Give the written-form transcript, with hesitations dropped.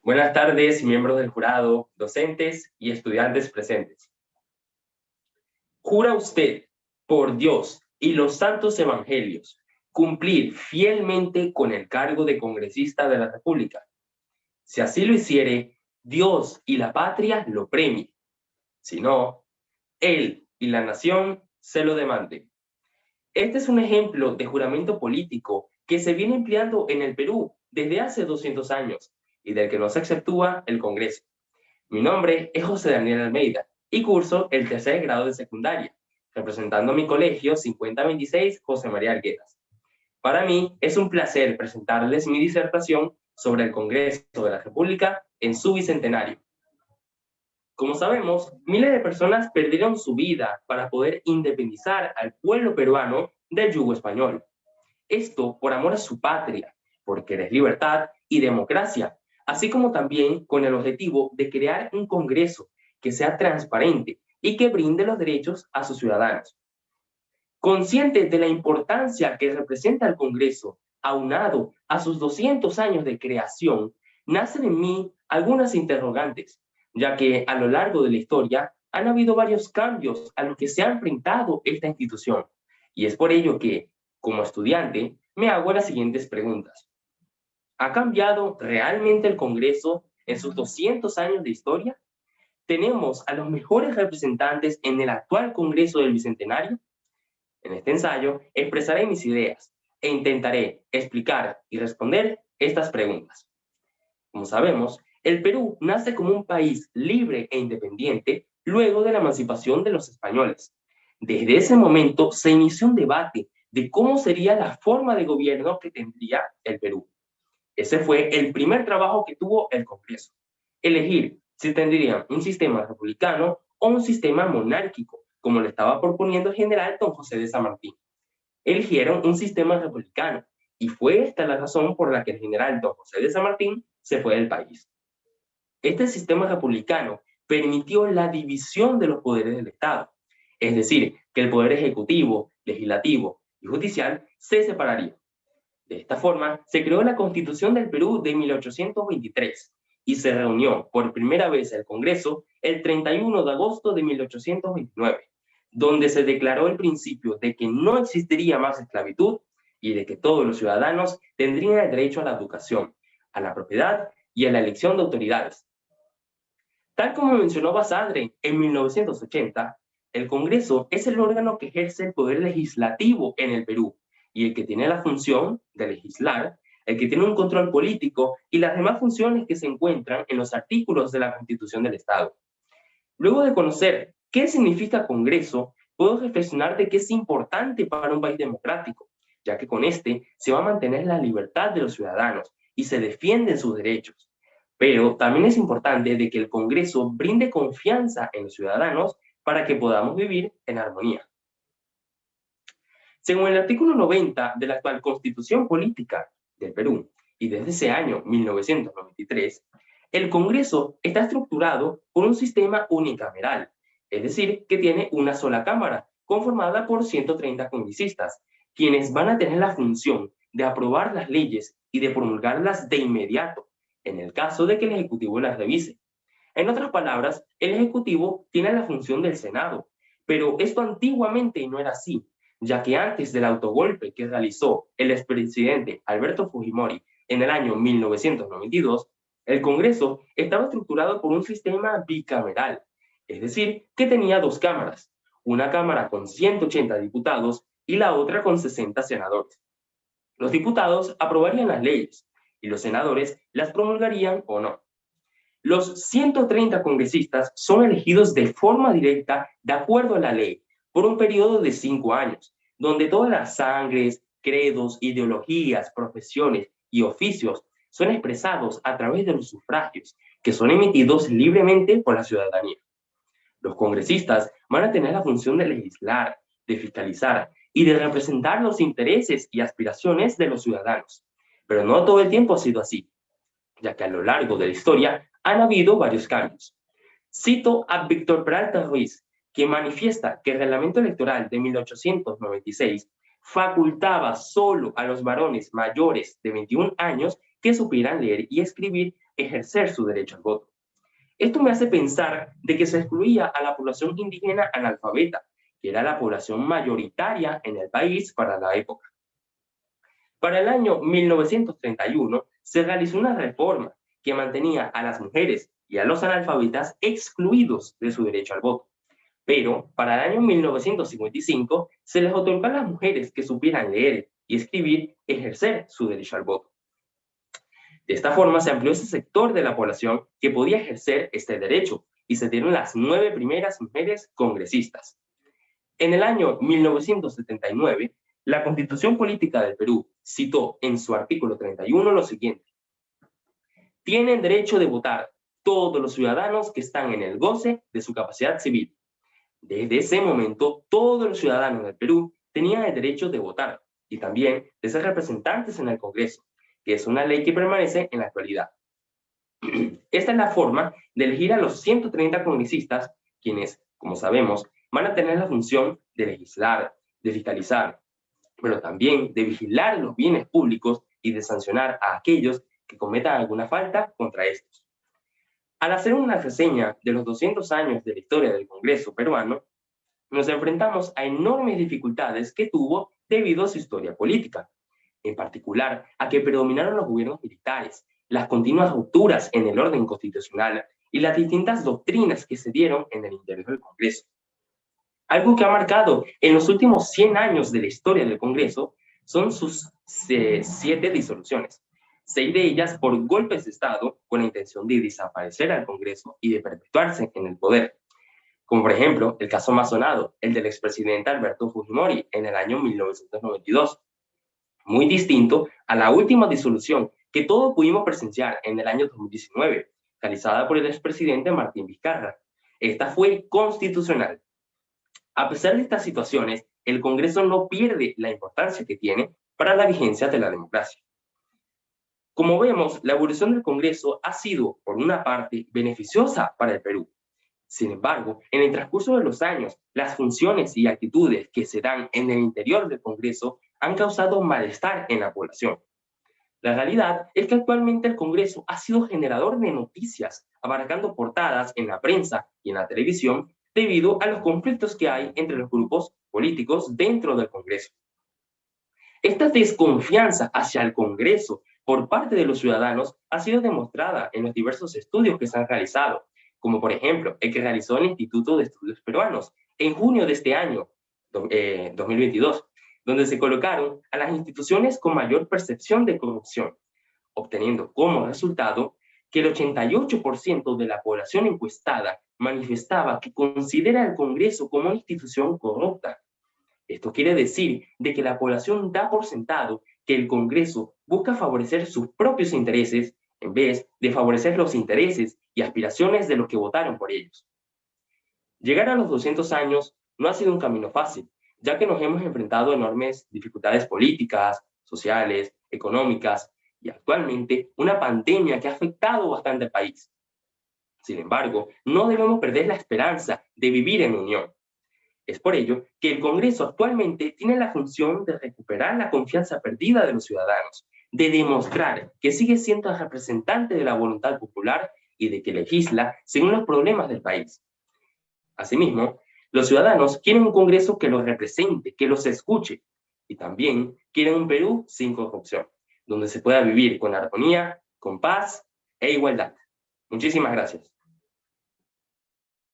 Buenas tardes, miembros del jurado, docentes y estudiantes presentes. ¿Jura usted, por Dios y los santos evangelios, cumplir fielmente con el cargo de congresista de la República? Si así lo hiciere, Dios y la patria lo premien. Si no, él y la nación se lo demanden. Este es un ejemplo de juramento político que se viene empleando en el Perú desde hace 200 años y del que no se exceptúa el Congreso. Mi nombre es José Daniel Almeida y curso el tercer grado de secundaria, representando a mi colegio 5026 José María Arguedas. Para mí es un placer presentarles mi disertación sobre el Congreso de la República en su bicentenario. Como sabemos, miles de personas perdieron su vida para poder independizar al pueblo peruano del yugo español. Esto por amor a su patria, por querer libertad y democracia, así como también con el objetivo de crear un Congreso que sea transparente y que brinde los derechos a sus ciudadanos. Consciente de la importancia que representa el Congreso, aunado a sus 200 años de creación, nacen en mí algunas interrogantes, ya que a lo largo de la historia han habido varios cambios a los que se ha enfrentado esta institución. Y es por ello que, como estudiante, me hago las siguientes preguntas. ¿Ha cambiado realmente el Congreso en sus 200 años de historia? ¿Tenemos a los mejores representantes en el actual Congreso del Bicentenario? En este ensayo expresaré mis ideas e intentaré explicar y responder estas preguntas. Como sabemos, el Perú nace como un país libre e independiente luego de la emancipación de los españoles. Desde ese momento se inició un debate de cómo sería la forma de gobierno que tendría el Perú. Ese fue el primer trabajo que tuvo el Congreso. Elegir si tendrían un sistema republicano o un sistema monárquico, como le estaba proponiendo el general don José de San Martín. Eligieron un sistema republicano y fue esta la razón por la que el general don José de San Martín se fue del país. Este sistema republicano permitió la división de los poderes del Estado, es decir, que el poder ejecutivo, legislativo y judicial se separarían. De esta forma, se creó la Constitución del Perú de 1823 y se reunió por primera vez el Congreso el 31 de agosto de 1829, donde se declaró el principio de que no existiría más esclavitud y de que todos los ciudadanos tendrían el derecho a la educación, a la propiedad y a la elección de autoridades. Tal como mencionó Basadre en 1980, el Congreso es el órgano que ejerce el poder legislativo en el Perú y el que tiene la función de legislar, el que tiene un control político y las demás funciones que se encuentran en los artículos de la Constitución del Estado. Luego de conocer qué significa Congreso, puedo reflexionar de que es importante para un país democrático, ya que con este se va a mantener la libertad de los ciudadanos y se defienden sus derechos. Pero también es importante de que el Congreso brinde confianza en los ciudadanos para que podamos vivir en armonía. Según el artículo 90 de la actual Constitución Política del Perú, y desde ese año 1993, el Congreso está estructurado por un sistema unicameral, es decir, que tiene una sola cámara, conformada por 130 congresistas, quienes van a tener la función de aprobar las leyes y de promulgarlas de inmediato, en el caso de que el Ejecutivo las revise. En otras palabras, el Ejecutivo tiene la función del Senado, pero esto antiguamente no era así, ya que antes del autogolpe que realizó el expresidente Alberto Fujimori en el año 1992, el Congreso estaba estructurado por un sistema bicameral, es decir, que tenía dos cámaras, una cámara con 180 diputados y la otra con 60 senadores. Los diputados aprobarían las leyes y los senadores las promulgarían o no. Los 130 congresistas son elegidos de forma directa de acuerdo a la ley por un periodo de 5 años, donde todas las sangres, credos, ideologías, profesiones y oficios son expresados a través de los sufragios, que son emitidos libremente por la ciudadanía. Los congresistas van a tener la función de legislar, de fiscalizar y de representar los intereses y aspiraciones de los ciudadanos. Pero no todo el tiempo ha sido así, ya que a lo largo de la historia han habido varios cambios. Cito a Víctor Peralta Ruiz, que manifiesta que el reglamento electoral de 1896 facultaba solo a los varones mayores de 21 años que supieran leer y escribir ejercer su derecho al voto. Esto me hace pensar de que se excluía a la población indígena analfabeta, que era la población mayoritaria en el país para la época. Para el año 1931 se realizó una reforma que mantenía a las mujeres y a los analfabetas excluidos de su derecho al voto. Pero para el año 1955 se les otorgó a las mujeres que supieran leer y escribir ejercer su derecho al voto. De esta forma se amplió ese sector de la población que podía ejercer este derecho y se dieron las 9 primeras mujeres congresistas. En el año 1979, la Constitución Política del Perú citó en su artículo 31 lo siguiente: tienen derecho de votar todos los ciudadanos que están en el goce de su capacidad civil. Desde ese momento, todos los ciudadanos del Perú tenían el derecho de votar y también de ser representantes en el Congreso, que es una ley que permanece en la actualidad. Esta es la forma de elegir a los 130 congresistas, quienes, como sabemos, van a tener la función de legislar, de fiscalizar, pero también de vigilar los bienes públicos y de sancionar a aquellos que cometan alguna falta contra estos. Al hacer una reseña de los 200 años de la historia del Congreso peruano, nos enfrentamos a enormes dificultades que tuvo debido a su historia política, en particular a que predominaron los gobiernos militares, las continuas rupturas en el orden constitucional y las distintas doctrinas que se dieron en el interior del Congreso. Algo que ha marcado en los últimos 100 años de la historia del Congreso son sus 7 disoluciones, 6 de ellas por golpes de Estado con la intención de desaparecer al Congreso y de perpetuarse en el poder, como por ejemplo el caso más sonado, el del expresidente Alberto Fujimori en el año 1992, muy distinto a la última disolución que todos pudimos presenciar en el año 2019, realizada por el expresidente Martín Vizcarra. Esta fue constitucional. A pesar de estas situaciones, el Congreso no pierde la importancia que tiene para la vigencia de la democracia. Como vemos, la evolución del Congreso ha sido, por una parte, beneficiosa para el Perú. Sin embargo, en el transcurso de los años, las funciones y actitudes que se dan en el interior del Congreso han causado malestar en la población. La realidad es que actualmente el Congreso ha sido generador de noticias, abarcando portadas en la prensa y en la televisión debido a los conflictos que hay entre los grupos políticos dentro del Congreso. Esta desconfianza hacia el Congreso por parte de los ciudadanos ha sido demostrada en los diversos estudios que se han realizado, como por ejemplo el que realizó el Instituto de Estudios Peruanos en junio de este año, 2022, donde se colocaron a las instituciones con mayor percepción de corrupción, obteniendo como resultado que el 88% de la población encuestada manifestaba que considera al Congreso como una institución corrupta. Esto quiere decir de que la población da por sentado que el Congreso busca favorecer sus propios intereses en vez de favorecer los intereses y aspiraciones de los que votaron por ellos. Llegar a los 200 años no ha sido un camino fácil, ya que nos hemos enfrentado a enormes dificultades políticas, sociales, económicas y actualmente una pandemia que ha afectado bastante al país. Sin embargo, no debemos perder la esperanza de vivir en unión. Es por ello que el Congreso actualmente tiene la función de recuperar la confianza perdida de los ciudadanos, de demostrar que sigue siendo el representante de la voluntad popular y de que legisla según los problemas del país. Asimismo, los ciudadanos quieren un Congreso que los represente, que los escuche, y también quieren un Perú sin corrupción, donde se pueda vivir con armonía, con paz e igualdad. Muchísimas gracias.